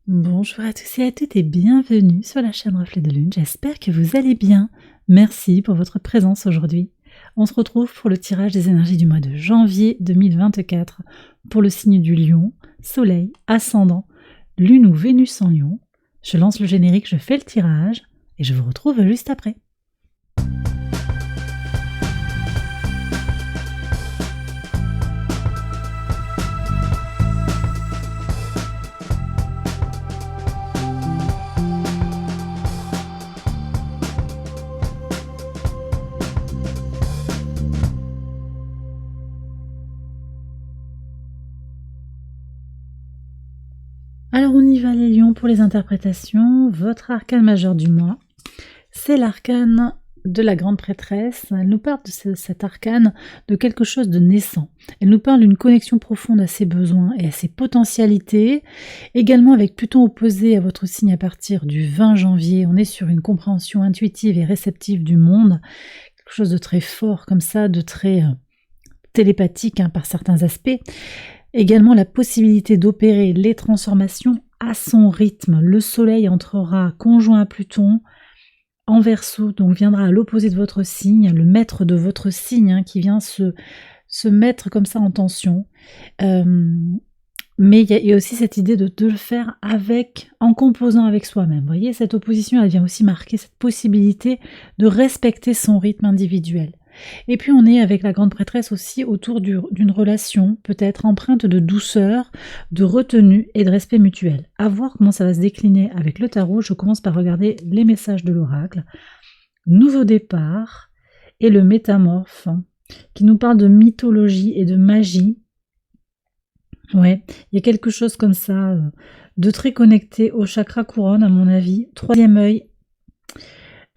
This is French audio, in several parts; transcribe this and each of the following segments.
Bonjour à tous et à toutes et bienvenue sur la chaîne Reflet de Lune. J'espère que vous allez bien. Merci pour votre présence aujourd'hui. On se retrouve pour le tirage des énergies du mois de janvier 2024 pour le signe du Lion, Soleil, Ascendant, Lune ou Vénus en Lion. Je lance le générique, je fais le tirage et je vous retrouve juste après. Alors on y va les lions pour les interprétations. Votre arcane majeur du mois, c'est l'arcane de la grande prêtresse. Elle nous parle de cet arcane de quelque chose de naissant. Elle nous parle d'une connexion profonde à ses besoins et à ses potentialités. Également avec Pluton opposé à votre signe à partir du 20 janvier. On est sur une compréhension intuitive et réceptive du monde. Quelque chose de très fort comme ça, de très télépathique par certains aspects. Également la possibilité d'opérer les transformations à son rythme. Le soleil entrera conjoint à Pluton en Verseau, donc viendra à l'opposé de votre signe, le maître de votre signe qui vient se mettre comme ça en tension. Mais il y a aussi cette idée de le faire en composant avec soi-même. Vous voyez, cette opposition, elle vient aussi marquer cette possibilité de respecter son rythme individuel. Et puis on est avec la grande prêtresse aussi autour d'une relation peut-être empreinte de douceur, de retenue et de respect mutuel. À voir comment ça va se décliner avec le tarot. Je commence par regarder les messages de l'oracle. Nouveau départ et le métamorphe qui nous parle de mythologie et de magie. Ouais, il y a quelque chose comme ça de très connecté au chakra couronne à mon avis. Troisième œil.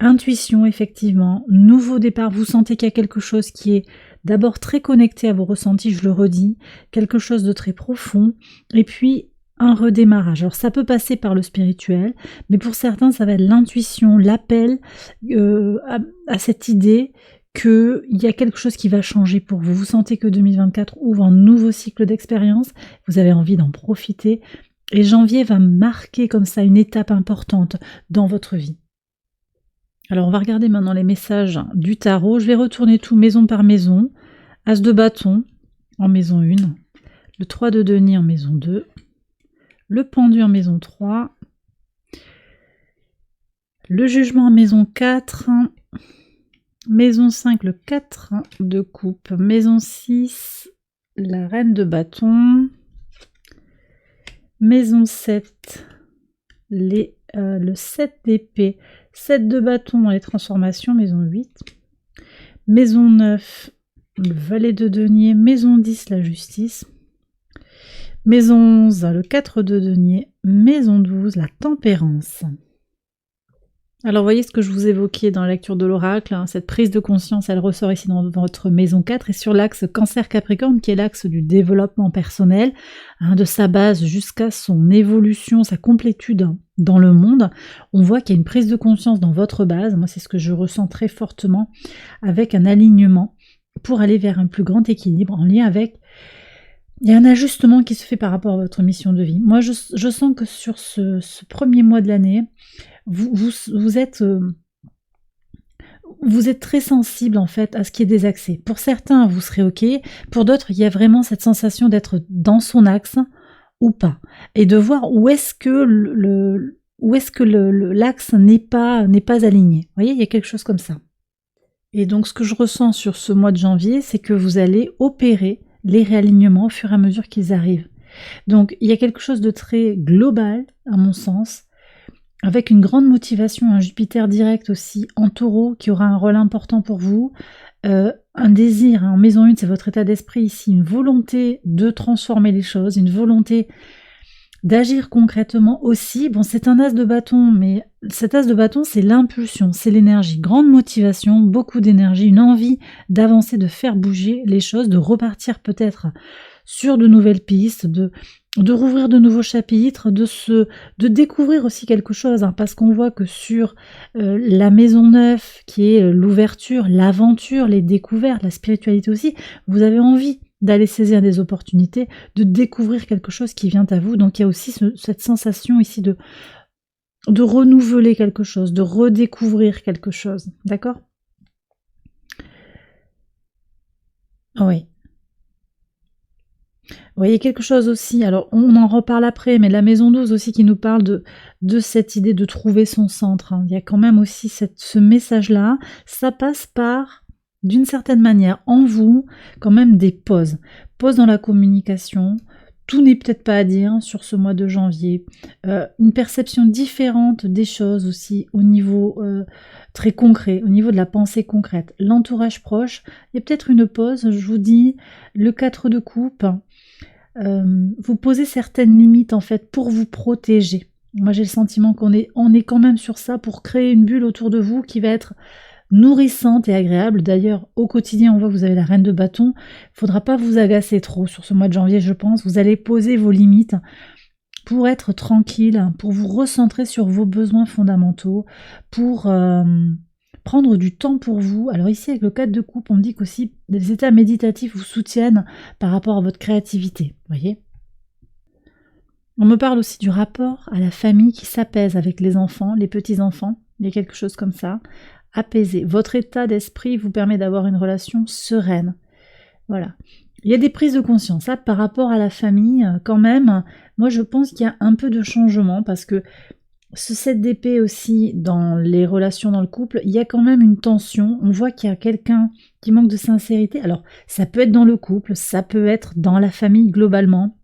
Intuition, effectivement, nouveau départ, vous sentez qu'il y a quelque chose qui est d'abord très connecté à vos ressentis, je le redis, quelque chose de très profond, et puis un redémarrage. Alors ça peut passer par le spirituel, mais pour certains ça va être l'intuition, l'appel à cette idée qu'il y a quelque chose qui va changer pour vous. Vous sentez que 2024 ouvre un nouveau cycle d'expérience, vous avez envie d'en profiter, et janvier va marquer comme ça une étape importante dans votre vie. Alors on va regarder maintenant les messages du tarot. Je vais retourner tout maison par maison. As de bâton en maison 1, le 3 de denier en maison 2, le pendu en maison 3, le jugement en maison 4, maison 5 le 4 de coupe, maison 6 la reine de bâton, maison 7 le 7 d'épée, 7 de bâton dans les transformations, maison 8, maison 9, le valet de denier, maison 10, la justice, maison 11, le 4 de denier, maison 12, la tempérance. Alors voyez ce que je vous évoquais dans la lecture de l'oracle, cette prise de conscience, elle ressort ici dans votre maison 4 et sur l'axe Cancer-Capricorne qui est l'axe du développement personnel, de sa base jusqu'à son évolution, sa complétude dans le monde. On voit qu'il y a une prise de conscience dans votre base, moi c'est ce que je ressens très fortement, avec un alignement pour aller vers un plus grand équilibre en lien avec... Il y a un ajustement qui se fait par rapport à votre mission de vie. Moi je sens que sur ce premier mois de l'année, vous êtes très sensible en fait à ce qui est désaxé. Pour certains, vous serez ok. Pour d'autres, il y a vraiment cette sensation d'être dans son axe ou pas, et de voir où est-ce que l'axe n'est pas aligné. Vous voyez, il y a quelque chose comme ça. Et donc, ce que je ressens sur ce mois de janvier, c'est que vous allez opérer les réalignements au fur et à mesure qu'ils arrivent. Donc, il y a quelque chose de très global, à mon sens, avec une grande motivation, un Jupiter direct aussi en taureau qui aura un rôle important pour vous, un désir, en maison 1 c'est votre état d'esprit ici, une volonté de transformer les choses, une volonté d'agir concrètement aussi. Bon, c'est un as de bâton, mais cet as de bâton c'est l'impulsion, c'est l'énergie, grande motivation, beaucoup d'énergie, une envie d'avancer, de faire bouger les choses, de repartir peut-être sur de nouvelles pistes, de rouvrir de nouveaux chapitres, de découvrir aussi quelque chose, parce qu'on voit que sur la maison 9, qui est l'ouverture, l'aventure, les découvertes, la spiritualité aussi, vous avez envie d'aller saisir des opportunités, de découvrir quelque chose qui vient à vous. Donc il y a aussi cette sensation ici de renouveler quelque chose, de redécouvrir quelque chose, d'accord? Oui. Vous voyez quelque chose aussi, alors on en reparle après, mais la maison 12 aussi qui nous parle de cette idée de trouver son centre, hein. Il y a quand même aussi ce message-là, ça passe par, d'une certaine manière, en vous, quand même des pauses. Pauses dans la communication, tout n'est peut-être pas à dire sur ce mois de janvier, une perception différente des choses aussi au niveau très concret, au niveau de la pensée concrète. L'entourage proche, il y a peut-être une pause, je vous dis, le 4 de coupe, vous posez certaines limites en fait pour vous protéger. Moi j'ai le sentiment qu'on est quand même sur ça pour créer une bulle autour de vous qui va être nourrissante et agréable. D'ailleurs au quotidien on voit que vous avez la reine de bâton, il ne faudra pas vous agacer trop sur ce mois de janvier je pense, vous allez poser vos limites pour être tranquille, pour vous recentrer sur vos besoins fondamentaux, pour prendre du temps pour vous. Alors ici avec le 4 de coupe, on me dit qu'aussi des états méditatifs vous soutiennent par rapport à votre créativité, voyez. On me parle aussi du rapport à la famille qui s'apaise avec les enfants, les petits-enfants, il y a quelque chose comme ça, apaisé. Votre état d'esprit vous permet d'avoir une relation sereine, voilà. Il y a des prises de conscience, là, par rapport à la famille, quand même, moi je pense qu'il y a un peu de changement, parce que ce 7 d'épée aussi, dans les relations dans le couple, il y a quand même une tension, on voit qu'il y a quelqu'un qui manque de sincérité, alors ça peut être dans le couple, ça peut être dans la famille globalement.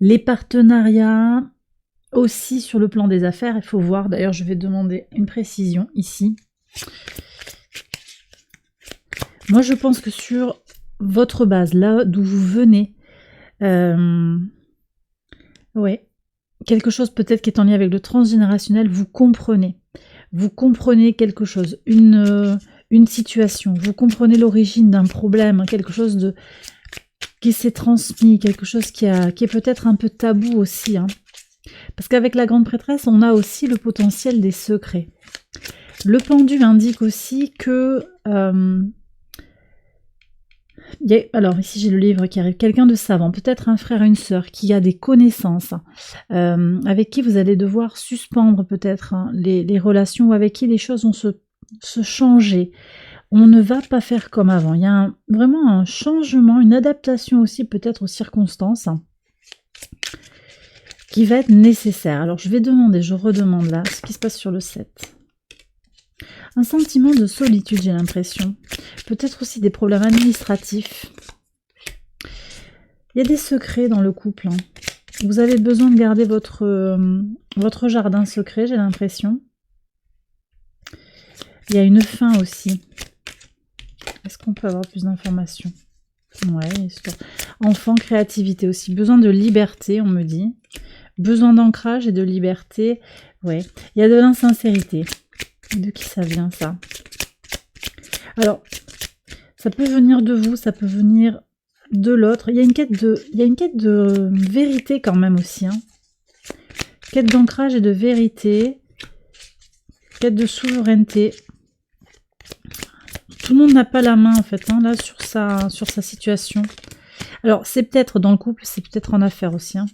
Les partenariats, aussi sur le plan des affaires, il faut voir, d'ailleurs je vais demander une précision ici. Moi je pense que sur votre base, là d'où vous venez, ouais, quelque chose peut-être qui est en lien avec le transgénérationnel, vous comprenez quelque chose, une situation, vous comprenez l'origine d'un problème, quelque chose qui s'est transmis, quelque chose qui est peut-être un peu tabou aussi, hein. Parce qu'avec la grande prêtresse, on a aussi le potentiel des secrets. Le pendu indique aussi que alors ici j'ai le livre qui arrive, quelqu'un de savant, peut-être un frère, une sœur qui a des connaissances, avec qui vous allez devoir suspendre peut-être les relations, ou avec qui les choses vont se changer. On ne va pas faire comme avant, il y a vraiment un changement, une adaptation aussi peut-être aux circonstances qui va être nécessaire. Alors je vais demander, je redemande là, ce qui se passe sur le 7. Un sentiment de solitude, j'ai l'impression. Peut-être aussi des problèmes administratifs. Il y a des secrets dans le couple, hein. Vous avez besoin de garder votre jardin secret, j'ai l'impression. Il y a une fin aussi. Est-ce qu'on peut avoir plus d'informations? Ouais, enfant, créativité aussi. Besoin de liberté, on me dit. Besoin d'ancrage et de liberté. Ouais, il y a de l'insincérité. De qui ça vient, ça? Alors, ça peut venir de vous, ça peut venir de l'autre. Il y a une quête de vérité quand même aussi, hein. Quête d'ancrage et de vérité. Quête de souveraineté. Tout le monde n'a pas la main en fait, hein, là sur sa situation. Alors c'est peut-être dans le couple, c'est peut-être en affaires aussi, hein.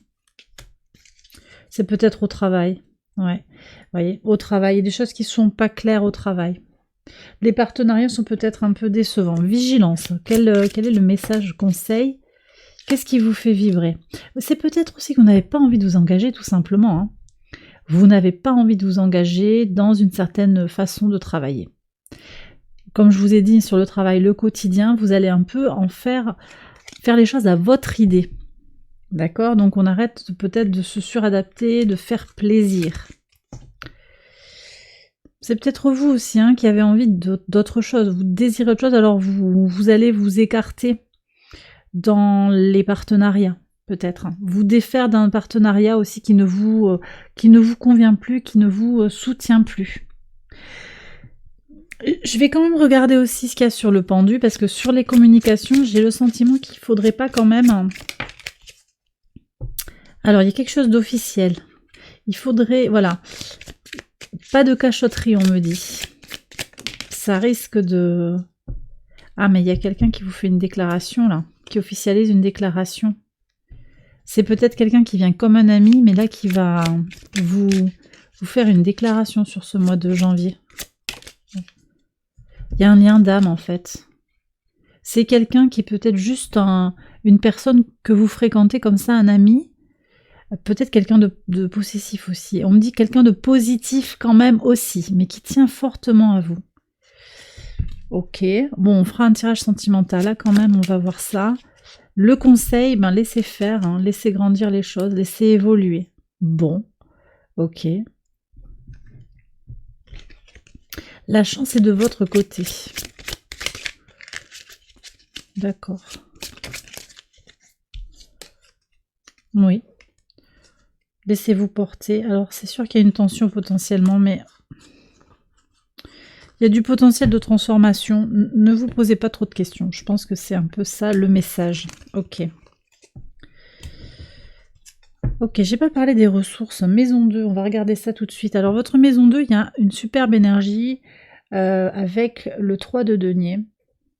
C'est peut-être au travail. Ouais, vous voyez, au travail, il y a des choses qui ne sont pas claires au travail. Les partenariats sont peut-être un peu décevants. Vigilance, quel est le message conseil? Qu'est-ce qui vous fait vibrer? C'est peut-être aussi que vous n'avez pas envie de vous engager tout simplement, hein. Vous n'avez pas envie de vous engager dans une certaine façon de travailler. Comme je vous ai dit sur le travail, le quotidien, vous allez un peu en faire les choses à votre idée. D'accord? Donc on arrête peut-être de se suradapter, de faire plaisir. C'est peut-être vous aussi, hein, qui avez envie d'autre chose, vous désirez autre chose, alors vous allez vous écarter dans les partenariats, peut-être. Vous défaire d'un partenariat aussi qui ne vous convient plus, qui ne vous soutient plus. Je vais quand même regarder aussi ce qu'il y a sur le pendu, parce que sur les communications, j'ai le sentiment qu'il ne faudrait pas quand même... Alors, il y a quelque chose d'officiel. Il faudrait... Voilà. Pas de cachotterie, on me dit. Ça risque de... Ah, mais il y a quelqu'un qui vous fait une déclaration, là, qui officialise une déclaration. C'est peut-être quelqu'un qui vient comme un ami, mais là, qui va vous faire une déclaration sur ce mois de janvier. Il y a un lien d'âme, en fait. C'est quelqu'un qui est peut-être juste une personne que vous fréquentez comme ça, un ami. Peut-être quelqu'un de possessif aussi. On me dit quelqu'un de positif quand même aussi, mais qui tient fortement à vous. Ok, bon, on fera un tirage sentimental, là quand même, on va voir ça. Le conseil, ben laissez faire, hein, laissez grandir les choses, laissez évoluer. Bon, ok. La chance est de votre côté. D'accord. Oui. Laissez-vous porter. Alors, c'est sûr qu'il y a une tension potentiellement, mais il y a du potentiel de transformation. Ne vous posez pas trop de questions. Je pense que c'est un peu ça le message. Ok. Ok, j'ai pas parlé des ressources. Maison 2, on va regarder ça tout de suite. Alors, votre maison 2, il y a une superbe énergie avec le 3 de denier.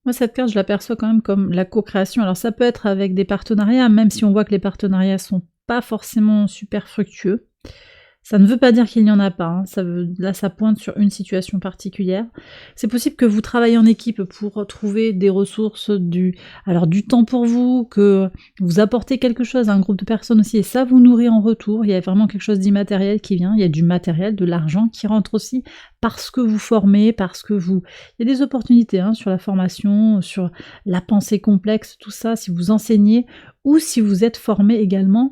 Moi, cette carte, je l'aperçois quand même comme la co-création. Alors, ça peut être avec des partenariats, même si on voit que les partenariats sont pas forcément super fructueux. Ça ne veut pas dire qu'il n'y en a pas, hein. Là ça pointe sur une situation particulière. C'est possible que vous travaillez en équipe pour trouver des ressources, du temps pour vous, que vous apportez quelque chose à un groupe de personnes aussi, et ça vous nourrit en retour. Il y a vraiment quelque chose d'immatériel qui vient, il y a du matériel, de l'argent qui rentre aussi, parce que vous formez, parce que vous... Il y a des opportunités hein, sur la formation, sur la pensée complexe, tout ça, si vous enseignez, ou si vous êtes formé également.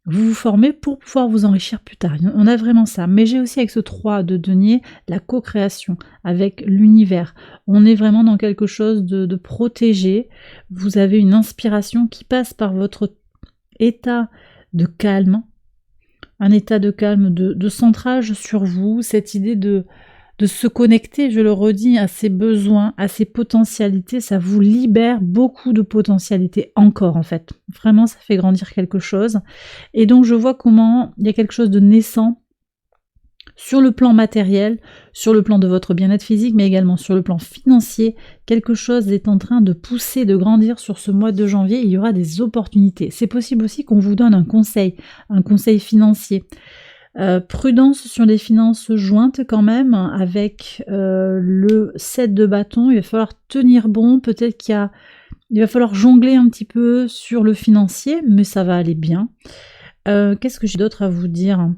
Vous vous formez pour pouvoir vous enrichir plus tard. On a vraiment ça. Mais j'ai aussi avec ce 3 de denier la co-création avec l'univers. On est vraiment dans quelque chose de protégé. Vous avez une inspiration qui passe par votre état de calme. Un état de calme, de centrage sur vous. Cette idée de se connecter, je le redis, à ses besoins, à ses potentialités, ça vous libère beaucoup de potentialités encore en fait. Vraiment, ça fait grandir quelque chose. Et donc, je vois comment il y a quelque chose de naissant sur le plan matériel, sur le plan de votre bien-être physique, mais également sur le plan financier. Quelque chose est en train de pousser, de grandir sur ce mois de janvier. Il y aura des opportunités. C'est possible aussi qu'on vous donne un conseil financier. Prudence sur les finances jointes quand même, avec le 7 de bâton, il va falloir tenir bon, peut-être qu'il va falloir jongler un petit peu sur le financier, mais ça va aller bien. Qu'est-ce que j'ai d'autre à vous dire ?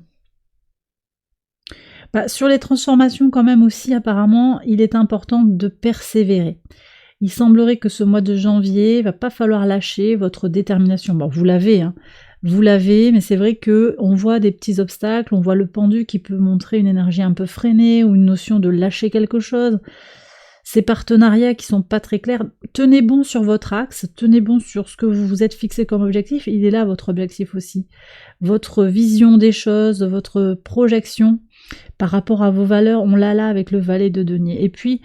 Sur les transformations quand même aussi, apparemment, il est important de persévérer. Il semblerait que ce mois de janvier, il va pas falloir lâcher votre détermination. Bon, vous l'avez, hein. Vous l'avez, mais c'est vrai que on voit des petits obstacles, on voit le pendu qui peut montrer une énergie un peu freinée ou une notion de lâcher quelque chose. Ces partenariats qui sont pas très clairs, tenez bon sur votre axe, tenez bon sur ce que vous vous êtes fixé comme objectif, il est là votre objectif aussi. Votre vision des choses, votre projection par rapport à vos valeurs, on l'a là avec le valet de denier. Et puis,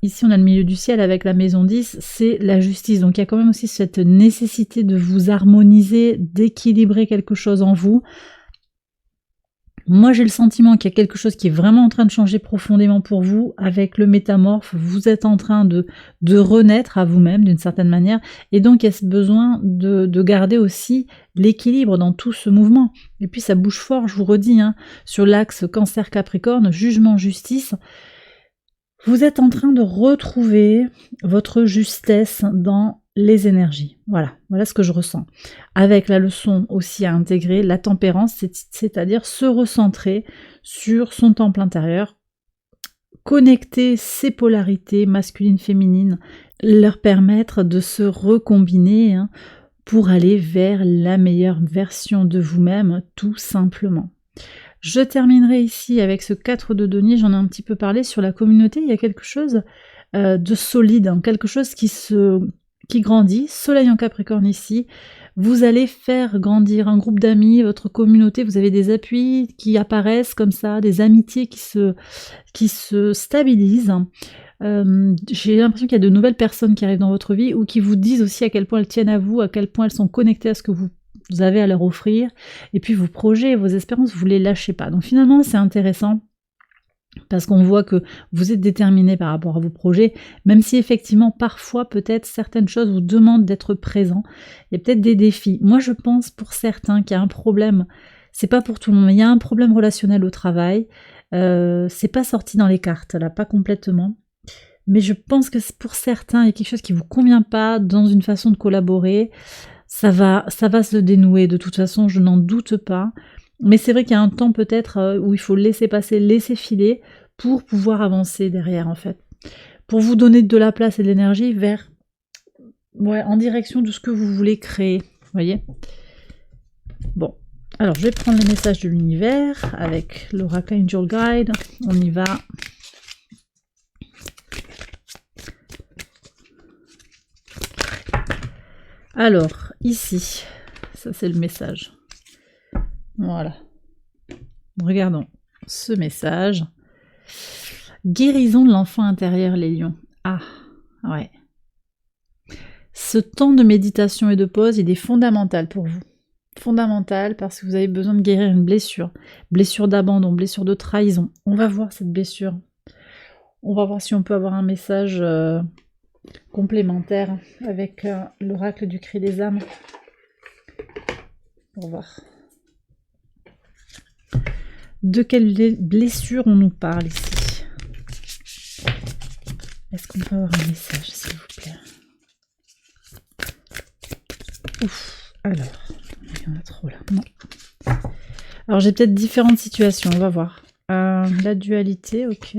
ici on a le milieu du ciel avec la maison 10, c'est la justice. Donc il y a quand même aussi cette nécessité de vous harmoniser, d'équilibrer quelque chose en vous. Moi j'ai le sentiment qu'il y a quelque chose qui est vraiment en train de changer profondément pour vous avec le métamorphe. Vous êtes en train de renaître à vous-même d'une certaine manière. Et donc il y a ce besoin de garder aussi l'équilibre dans tout ce mouvement. Et puis ça bouge fort, je vous redis, hein, sur l'axe Cancer-Capricorne, jugement-justice. Vous êtes en train de retrouver votre justesse dans les énergies. Voilà ce que je ressens. Avec la leçon aussi à intégrer, la tempérance, c'est-à-dire se recentrer sur son temple intérieur, connecter ses polarités masculines, féminines, leur permettre de se recombiner hein, pour aller vers la meilleure version de vous-même, tout simplement. Je terminerai ici avec ce 4 de denier, j'en ai un petit peu parlé sur la communauté, il y a quelque chose de solide, hein, quelque chose qui grandit, soleil en Capricorne ici, vous allez faire grandir un groupe d'amis, votre communauté, vous avez des appuis qui apparaissent comme ça, des amitiés qui se stabilisent. J'ai l'impression qu'il y a de nouvelles personnes qui arrivent dans votre vie ou qui vous disent aussi à quel point elles tiennent à vous, à quel point elles sont connectées à ce que vous avez à leur offrir, et puis vos projets, vos espérances, vous les lâchez pas. Donc finalement, c'est intéressant. Parce qu'on voit que vous êtes déterminé par rapport à vos projets, même si effectivement parfois peut-être certaines choses vous demandent d'être présent. Il y a peut-être des défis. Moi je pense pour certains qu'il y a un problème, c'est pas pour tout le monde, mais il y a un problème relationnel au travail. C'est pas sorti dans les cartes là, pas complètement. Mais je pense que pour certains, il y a quelque chose qui vous convient pas dans une façon de collaborer. Ça va se dénouer de toute façon, je n'en doute pas. Mais c'est vrai qu'il y a un temps peut-être où il faut laisser passer, laisser filer pour pouvoir avancer derrière en fait. Pour vous donner de la place et de l'énergie vers, en direction de ce que vous voulez créer. Vous voyez ? Bon, alors je vais prendre les messages de l'univers avec l'Oracle Angel Guide. On y va. Alors, ici, ça c'est le message. Voilà. Regardons ce message. Guérison de l'enfant intérieur, les lions. Ah, ouais. Ce temps de méditation et de pause, il est fondamental pour vous. Fondamental parce que vous avez besoin de guérir une blessure. Blessure d'abandon, blessure de trahison. On va voir cette blessure. On va voir si on peut avoir un message complémentaire avec l'oracle du cri des âmes. Pour voir. De quelle blessure on nous parle ici? Est-ce qu'on peut avoir un message, s'il vous plaît? Ouf, alors, il y en a trop là. Non. Alors j'ai peut-être différentes situations, on va voir. La dualité, ok.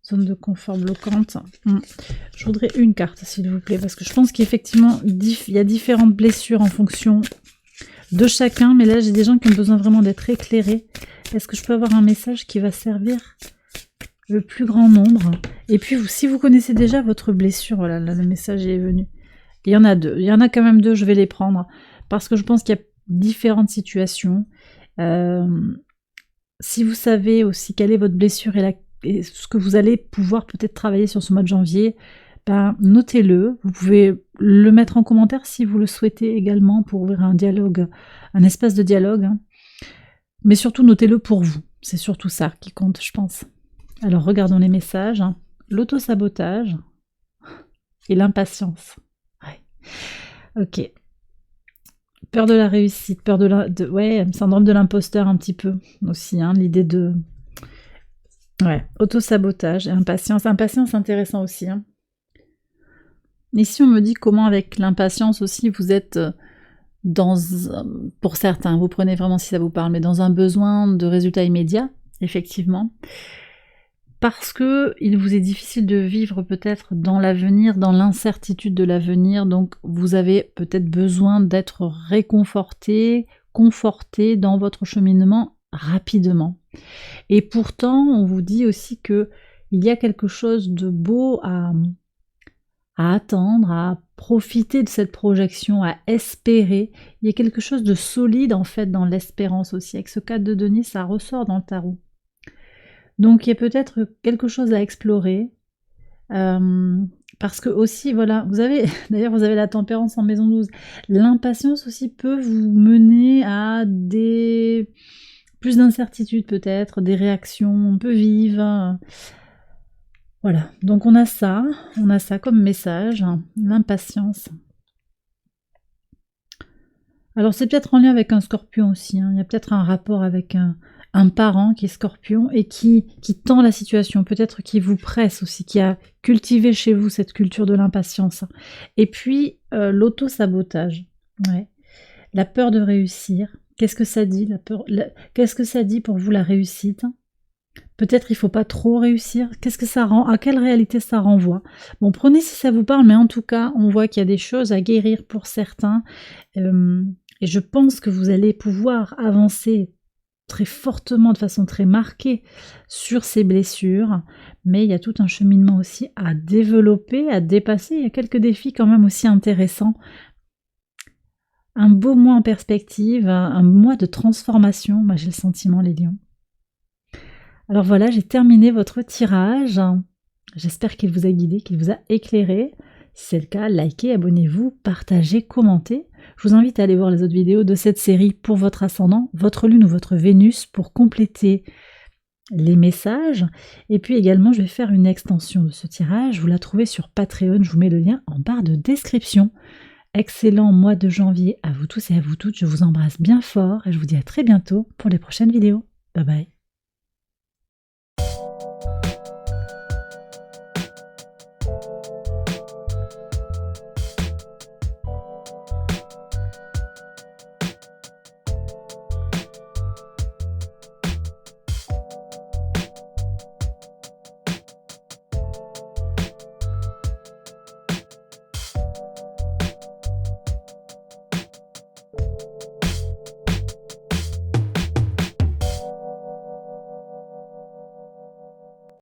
Zone de confort bloquante. Je voudrais une carte, s'il vous plaît, parce que je pense qu'effectivement, il y a différentes blessures en fonction de chacun, mais là j'ai des gens qui ont besoin vraiment d'être éclairés. Est-ce que je peux avoir un message qui va servir le plus grand nombre? Et puis si vous connaissez déjà votre blessure, voilà, là, le message est venu. Il y en a deux, il y en a quand même deux, je vais les prendre, parce que je pense qu'il y a différentes situations. Si vous savez aussi quelle est votre blessure et ce que vous allez pouvoir peut-être travailler sur ce mois de janvier, notez-le. Vous pouvez le mettre en commentaire si vous le souhaitez également pour ouvrir un dialogue, un espace de dialogue. Mais surtout, notez-le pour vous. C'est surtout ça qui compte, je pense. Alors, regardons les messages. L'auto-sabotage et l'impatience. Ouais. Ok. Peur de la réussite, peur syndrome de l'imposteur un petit peu aussi, l'idée de... Ouais, auto-sabotage et impatience. Impatience, intéressant aussi. Ici, on me dit comment avec l'impatience aussi, vous êtes pour certains, vous prenez vraiment si ça vous parle, mais dans un besoin de résultats immédiats, effectivement. Parce que il vous est difficile de vivre peut-être dans l'avenir, dans l'incertitude de l'avenir, donc vous avez peut-être besoin d'être réconforté, conforté dans votre cheminement rapidement. Et pourtant, on vous dit aussi que il y a quelque chose de beau à attendre, à profiter de cette projection, à espérer. Il y a quelque chose de solide en fait dans l'espérance aussi. Avec ce 4 de denier, ça ressort dans le tarot. Donc il y a peut-être quelque chose à explorer. Parce que aussi, voilà, vous avez la tempérance en maison 12. L'impatience aussi peut vous mener à plus d'incertitudes peut-être, des réactions un peu vives. Voilà, donc on a ça comme message, l'impatience. Alors c'est peut-être en lien avec un scorpion aussi, il y a peut-être un rapport avec un parent qui est scorpion et qui tend la situation, peut-être qui vous presse aussi, qui a cultivé chez vous cette culture de l'impatience. Et puis l'auto-sabotage, ouais. La peur de réussir. Qu'est-ce que ça dit, la peur, qu'est-ce que ça dit pour vous la réussite? Peut-être il ne faut pas trop réussir. Qu'est-ce que ça rend? À quelle réalité ça renvoie? Bon, prenez si ça vous parle, mais en tout cas, on voit qu'il y a des choses à guérir pour certains. Et je pense que vous allez pouvoir avancer très fortement, de façon très marquée sur ces blessures. Mais il y a tout un cheminement aussi à développer, à dépasser. Il y a quelques défis quand même aussi intéressants. Un beau mois en perspective, un mois de transformation, moi j'ai le sentiment, les lions. Alors voilà, j'ai terminé votre tirage. J'espère qu'il vous a guidé, qu'il vous a éclairé. Si c'est le cas, likez, abonnez-vous, partagez, commentez. Je vous invite à aller voir les autres vidéos de cette série pour votre ascendant, votre lune ou votre Vénus pour compléter les messages. Et puis également, je vais faire une extension de ce tirage. Vous la trouvez sur Patreon, je vous mets le lien en barre de description. Excellent mois de janvier à vous tous et à vous toutes. Je vous embrasse bien fort et je vous dis à très bientôt pour les prochaines vidéos. Bye bye.